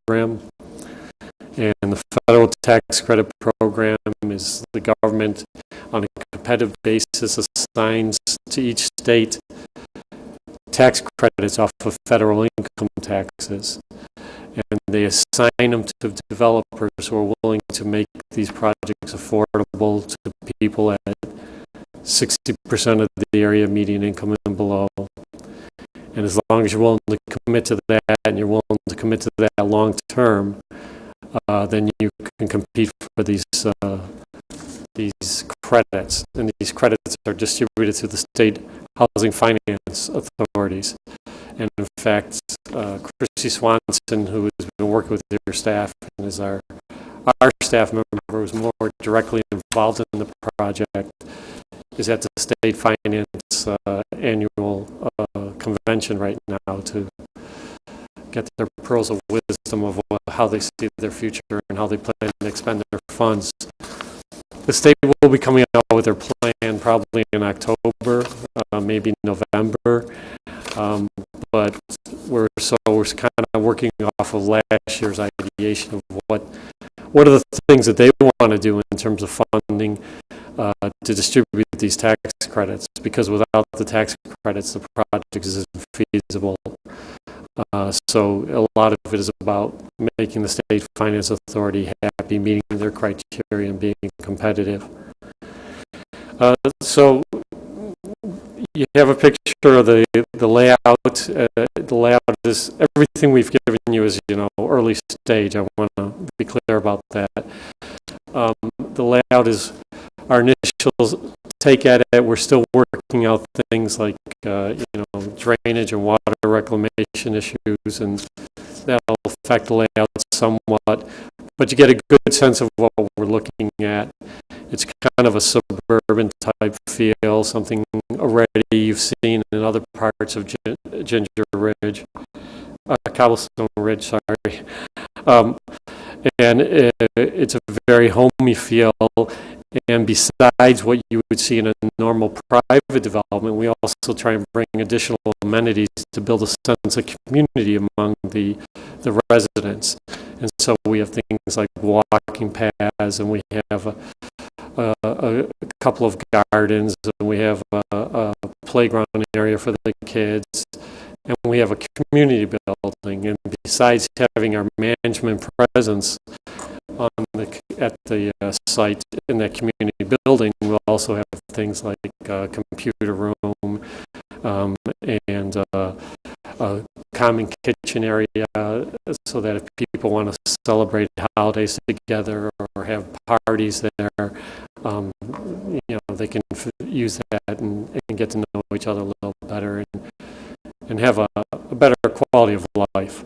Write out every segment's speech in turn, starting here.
program. And the federal tax credit program is the government on a competitive basis assigns to each state tax credits off of federal income taxes. And they assign them to developers who are willing to make these projects affordable to people at 60% of the area median income and below. And as long as you're willing to commit to that and you're willing to commit to that long term, then you can compete for these credits. And these credits are distributed to the state housing finance authorities. And in fact, Christy Swanson, who has been working with your staff and is our staff member who's more directly involved in the project, is at the state finance annual convention right now to get their pearls of wisdom of how they see their future and how they plan to expend their funds. The state will be coming out with their plan probably in October, maybe November, but we're kind of working off of last year's ideation of what are the things that they want to do in terms of funding to distribute these tax credits, because without the tax credits, the project isn't feasible. So a lot of it is about making the state finance authority happy, meeting their criteria, and being competitive. So you have a picture of the layout. The layout is everything we've given you is early stage. I want to be clear about that. The layout is our initial take at it. We're still working out things like drainage and water reclamation issues, and that'll affect the layout somewhat. But you get a good sense of what we're looking at. It's kind of a suburban type feel, something already you've seen in other parts of Ginger Ridge, Cobblestone Ridge, sorry. And it's a very homey feel. And besides what you would see in a normal private development, we also try and bring additional amenities to build a sense of community among the residents. And so we have things like walking paths, and we have a couple of gardens, and we have a playground area for the kids, and we have a community building. And besides having our management presence at the site in that community building, we'll also have things like a computer room and a common kitchen area, so that if people want to celebrate holidays together or have parties there, they can use that and get to know each other a little better and have a better quality of life.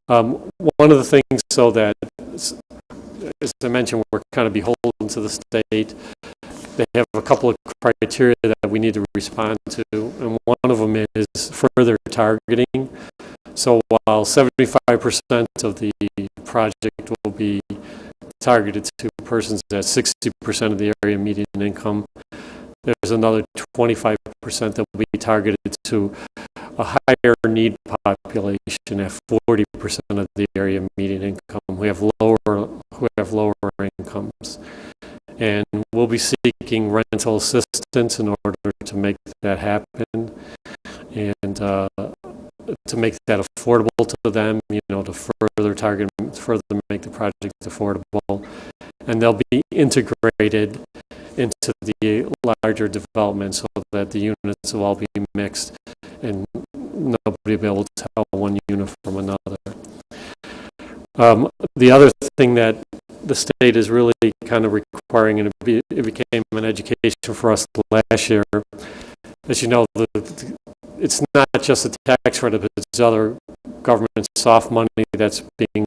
One of the things, so that, as I mentioned, we're kind of beholden to the state. They have a couple of criteria that we need to respond to, and one of them is further targeting. So while 75% of the project will be targeted to persons at 60% of the area median income, there's another 25% that will be targeted to a higher need population at 40% of the area median income. We have lower incomes, and we'll be seeking rental assistance in order to make that happen, and to make that affordable to them. To further make the project affordable, and they'll be integrated into the larger development so that the units will all be mixed and nobody will be able to tell one unit from another. The other thing that the state is really kind of requiring, and it became an education for us last year, as you know, it's not just a tax credit, but it's other government soft money that's being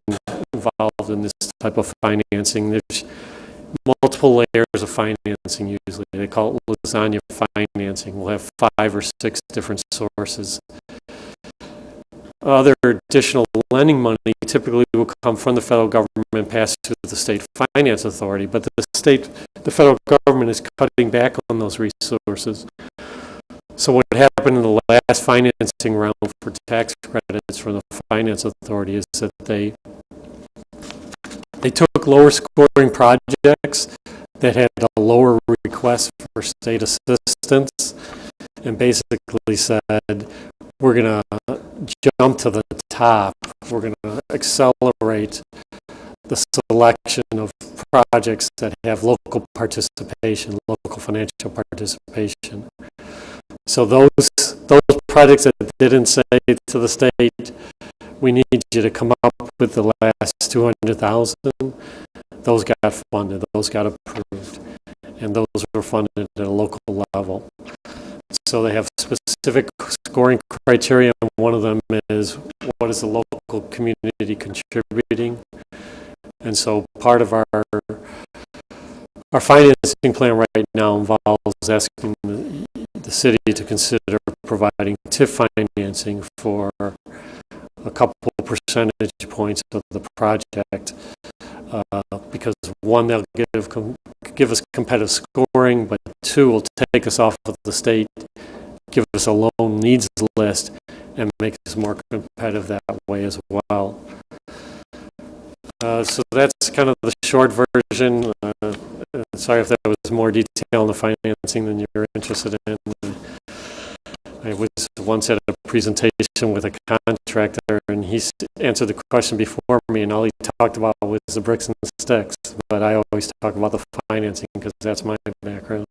involved in this type of financing. There's multiple layers of financing usually. They call it lasagna financing. We'll have 5 or 6 different sources. Other additional lending money typically will come from the federal government, passed to the state finance authority, but the federal government is cutting back on those resources. So what happened in the last financing round for tax credits from the Finance Authority is that they took lower scoring projects that had a lower request for state assistance and basically said, we're going to jump to the top. We're going to accelerate the selection of projects that have local participation, local financial participation. So those projects that didn't say to the state, we need you to come up with the last 200,000, those got funded, those got approved, and those were funded at a local level. So they have specific scoring criteria, and one of them is what is the local community contributing. And so part of our financing plan right now involves asking the city to consider providing TIF financing for a couple percentage points of the project, because one, they'll give us competitive scoring, but two, will take us off of the state, give us a loan needs list, and make us more competitive that way as well. So that's kind of the short version. Sorry if there was more detail on the financing than you're interested in. I was once at a presentation with a contractor, and he answered the question before me, and all he talked about was the bricks and the sticks. But I always talk about the financing because that's my background.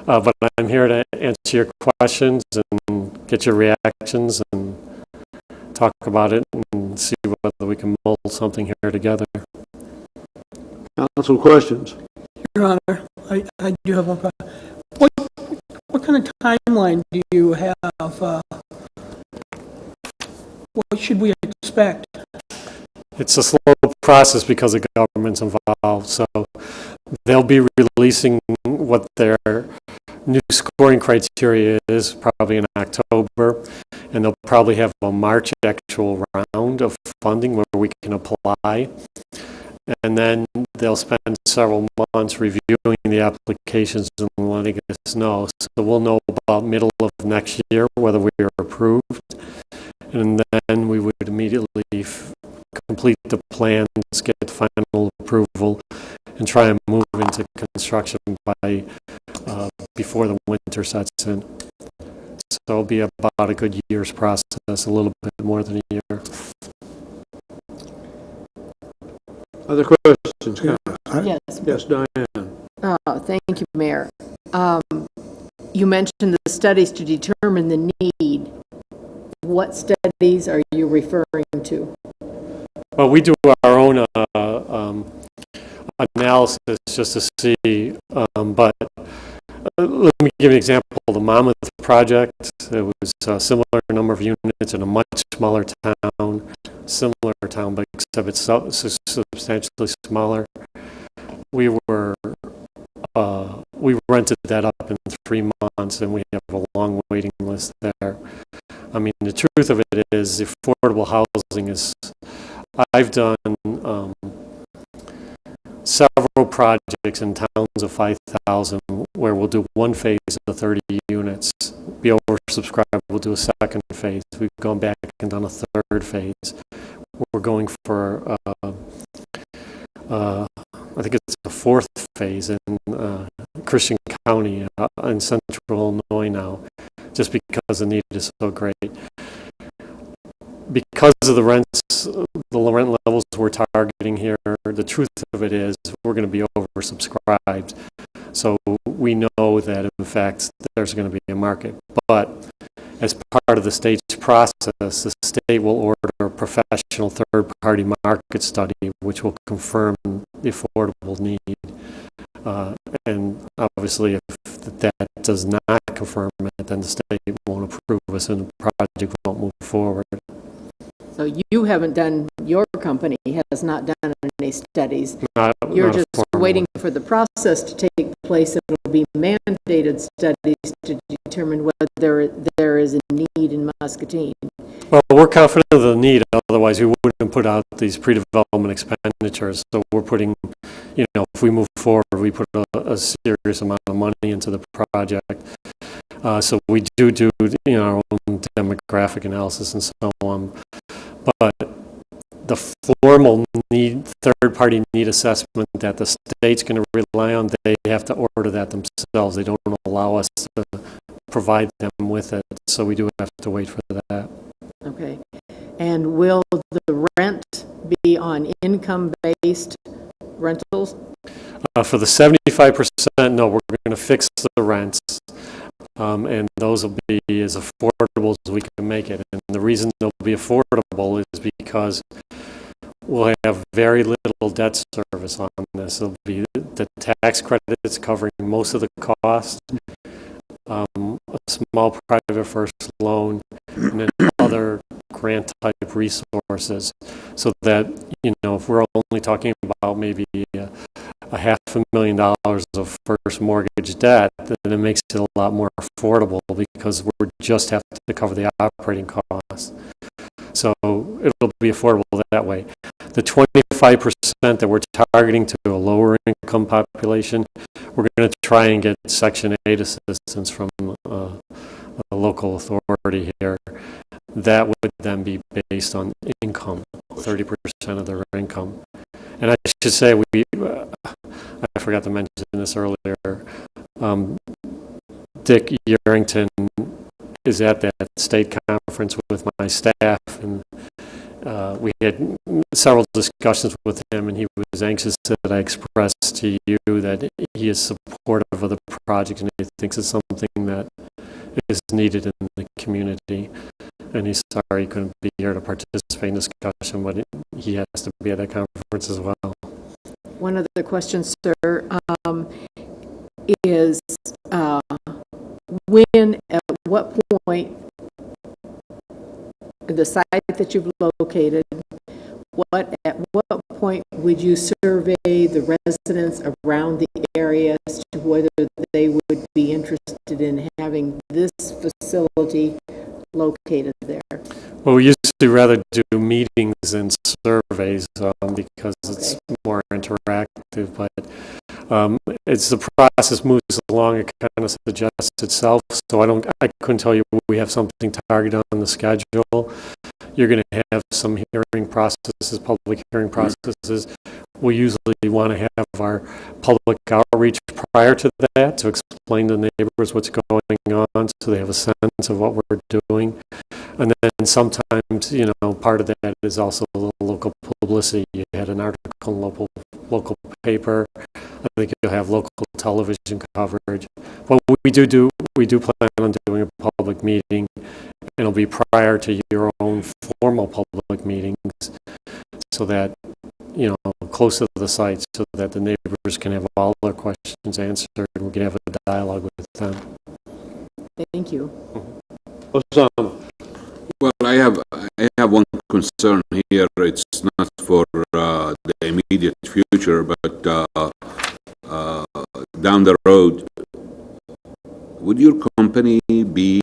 But I'm here to answer your questions and get your reactions and talk about it and see whether we can mold something here together. Council questions? Your Honor, I do have one question. What kind of timeline do you have? What should we expect? It's a slow process because the government's involved. So they'll be releasing what their new scoring criteria is probably in October, and they'll probably have a March actual round of funding where we can apply. And then they'll spend several months reviewing the applications and letting us know. So we'll know about middle of next year whether we are approved. And then we would immediately complete the plans, get final approval, and try and move into construction by before the winter sets in. So it'll be about a good year's process, a little bit more than a year. Other questions? Yes. Yes, Diane. Thank you, Mayor. You mentioned the studies to determine the need. What studies are you referring to? Well, we do our own analysis just to see, but let me give you an example. The Monmouth project, it was a similar number of units in a much smaller town, but except it's substantially smaller. We rented that up in 3 months, and we have a long waiting list there. I mean, the truth of it is, affordable housing is. I've done several projects in towns of 5,000 where we'll do one phase of 30 units, be oversubscribed, we'll do a second phase. We've gone back and done a third phase. We're going for, I think it's the fourth phase in Christian County in central Illinois now, just because the need is so great. Because of the rent levels we're targeting here, the truth of it is we're going to be oversubscribed. So we know that, in fact, there's going to be a market. But as part of the state's process, the state will order a professional third-party market study, which will confirm the affordable need. And obviously, if that does not confirm it, then the state won't approve us and the project won't move forward. So you haven't done, your company has not done any studies. You're not just waiting for the process to take place. It'll be mandated studies to determine whether there is a need in Muscatine. Well, we're confident of the need, otherwise we wouldn't put out these pre-development expenditures. So we're putting, if we move forward, we put a serious amount of money into the project. So we do, our own demographic analysis and so on. But the formal third-party need assessment that the state's going to rely on, they have to order that themselves. They don't allow us to provide them with it, so we do have to wait for that. Okay. And will the rent be on income-based rentals? For the 75%, no, we're going to fix the rents, and those will be as affordable as we can make it. And the reason they'll be affordable is because we'll have very little debt service on this. It'll be the tax credits covering most of the cost, a small private first loan, and then other grant type resources, so that, if we're only talking about maybe a $500,000 of first mortgage debt, then it makes it a lot more affordable because we just have to cover the operating costs. So it'll be affordable that way. The 25% that we're targeting to a lower income population, we're going to try and get Section 8 assistance from a local authority here. That would then be based on income, 30% of their income. And I should say, I forgot to mention this earlier, Dick Yerington is at that state conference with my staff, and we had several discussions with him, and he was anxious that I expressed to you that he is supportive of the project and he thinks it's something that is needed in the community. And he's sorry he couldn't be here to participate in discussion, but he has to be at that conference as well. One other question, sir, is at what point, the site that you've located, at what point would you survey the residents around the area as to whether they would be interested in having this facility located there? Well, we used to rather do meetings than surveys because it's more interactive, but as the process moves along, it kind of suggests itself. So I couldn't tell you we have something targeted on the schedule. You're going to have some hearing processes, public hearing processes. We usually want to have our public outreach prior to that to explain to neighbors what's going on so they have a sense of what we're doing. And then sometimes, part of that is also a little local publicity. You had an article in local paper. I think you'll have local television coverage. But we do plan on doing a public meeting, and it'll be prior to your own formal public meetings, so that close to the site, so that the neighbors can have all their questions answered, and we can have a dialogue with them. Thank you. Osama. Well, I have one concern here. It's not for the immediate future, but down the road, would your company be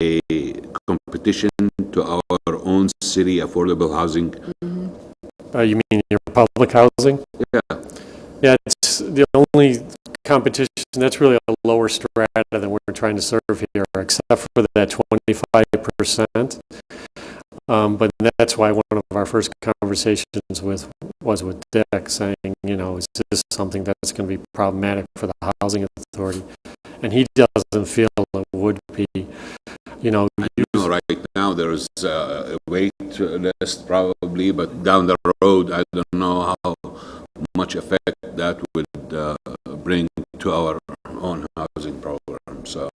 a competition to our own city affordable housing? You mean your public housing? Yeah. Yeah, it's the only competition that's really a lower strata than we're trying to serve here, except for that 25%. But that's why one of our first conversations was with Dick, saying, is this something that's going to be problematic for the housing authority? And he doesn't feel it would be. Right now there's a wait list probably, but down the road, I don't know how much effect that would bring to our own housing program. So.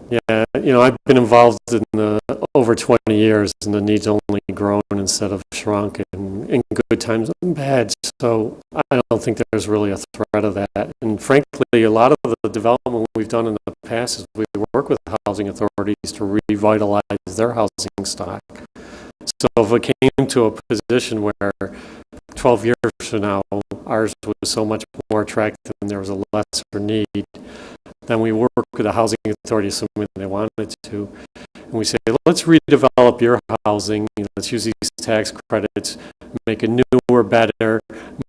Yeah, I've been involved in over 20 years, and the need's only grown instead of shrunk, and in good times and bad. So I don't think there's really a threat of that. And frankly, a lot of the development we've done in the past is we work with housing authorities to revitalize their housing stock. So if it came to a position where 12 years from now ours was so much more attractive and there was a lesser need, then we work with the housing authority, assuming they wanted to, and we say, let's redevelop your housing, let's use these tax credits, make it newer, better,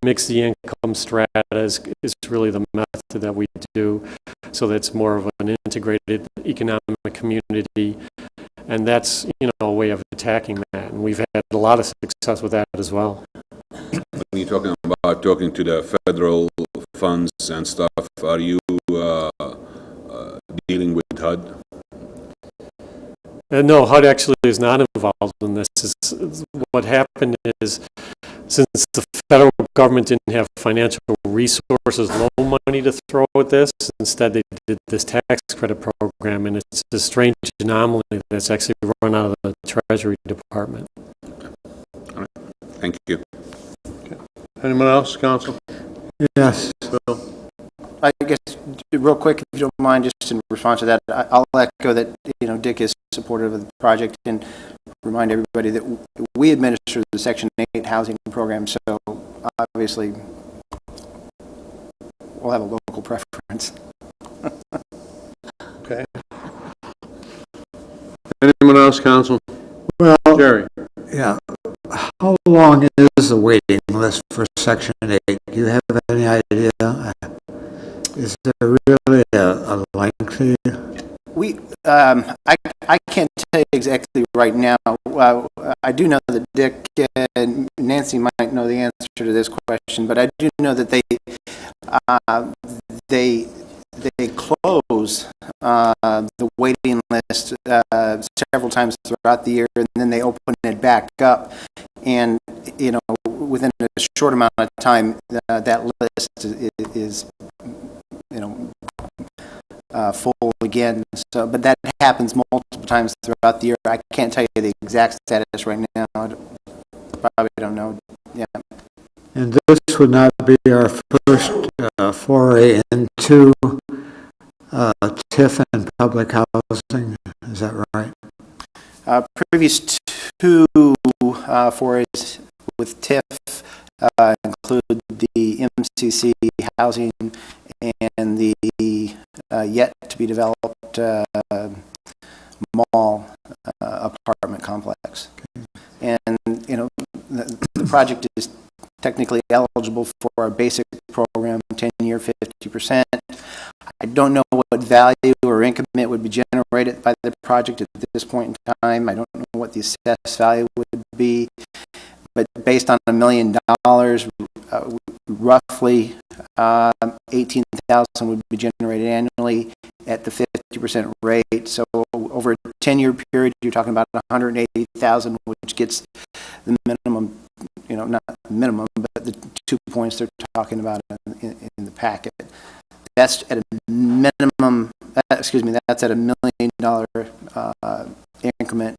mix the income strata is really the method that we do, so that's more of an integrated economic community, and that's, a way of attacking that, and we've had a lot of success with that as well. When you're talking about talking to the federal funds and stuff, are you dealing with HUD? No, HUD actually is not involved in this. What happened is, since the federal government didn't have financial resources, loan money to throw at this, instead they did this tax credit program, and it's a strange anomaly that's actually run out of the Treasury Department. Thank you. Anyone else, council? Yes. Bill? I guess, real quick, if you don't mind, just in response to that, I'll echo that, Dick is supportive of the project, and remind everybody that we administer the Section 8 housing program, so obviously we'll have a local preference. Okay. Anyone else, council? Well, Jerry? yeah. How long is the waiting list for Section 8? Do you have any idea? Is there really a lengthy? I can't tell you exactly right now. I do know that Dick and Nancy might know the answer to this question, but I do know that they close the waiting list several times throughout the year, and then they open it back up. And within a short amount of time, that list is full again. So, but that happens multiple times throughout the year. I can't tell you the exact status right now. I probably don't know. Yeah. And this would not be our first foray into TIF and public housing. Is that right? Previous two forays with TIF include the MCC housing and the yet to be developed mall apartment complex. And the project is technically eligible for our basic program, 10-year, 50%. I don't know what value or income would be generated by the project at this point in time. I don't know what the assessed value would be, but based on $1 million, roughly 18,000 would be generated annually at the 50% rate. So over a 10-year period, you're talking about 180,000, which gets the minimum, not minimum, but the 2 points they're talking about in the packet. That's at a minimum, that's at $1 million increment.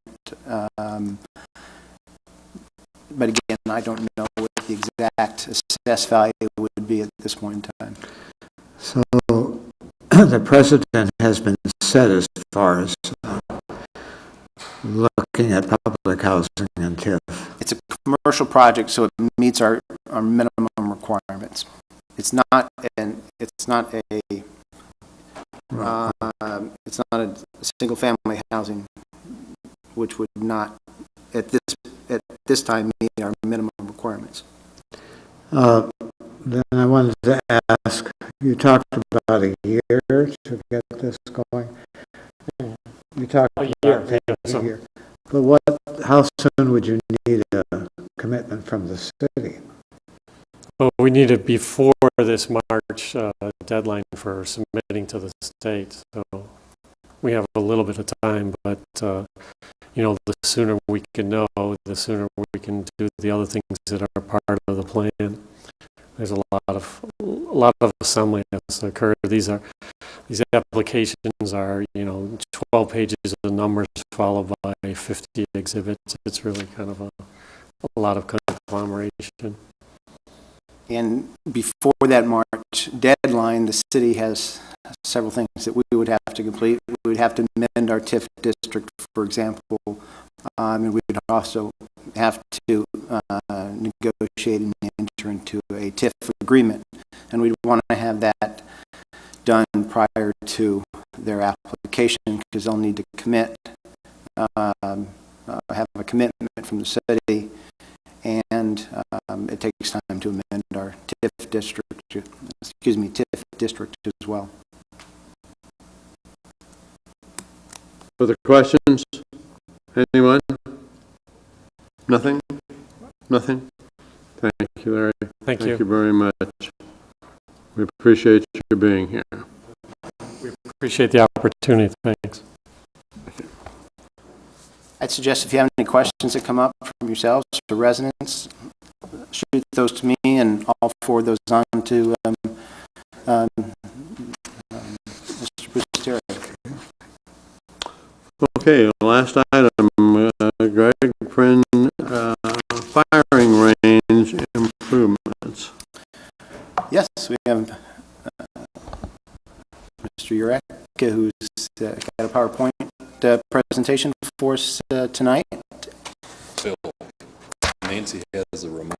But again, I don't know what the exact assessed value would be at this point in time. So the precedent has been set as far as looking at public housing and TIF. It's a commercial project, so it meets our minimum requirements. It's not a single family housing, which would not at this time meet our minimum requirements. Then I wanted to ask, you talked about a year to get this going. You talked about a year. But how soon would you need a commitment from the city? Well, we need it before this March deadline for submitting to the state, so we have a little bit of time, but the sooner we can know, the sooner we can do the other things that are part of the plan. There's a lot of assembly has to occur. These applications are 12 pages of numbers followed by 50 exhibits. It's really kind of a lot of conglomeration. And before that March deadline, the city has several things that we would have to complete. We would have to amend our TIF district, for example, and we would also have to negotiate and enter into a TIF agreement. And we'd want to have that done prior to their application, because they'll need to commit, have a commitment from the city, and and it takes time to amend our TIF district as well. Further questions? Anyone? Nothing? Nothing? Thank you, Larry. Thank Thank you you. very much. We appreciate you being here. Appreciate the opportunity. Thanks. I'd suggest if you have any questions that come up from yourselves or residents, shoot those to me and I'll forward those on to Mr. Busteri. Okay, last item, Greg Friend, firing range improvements. Yes, we have Mr. Urek, who's got a PowerPoint presentation for us tonight. Bill, Nancy has a remote.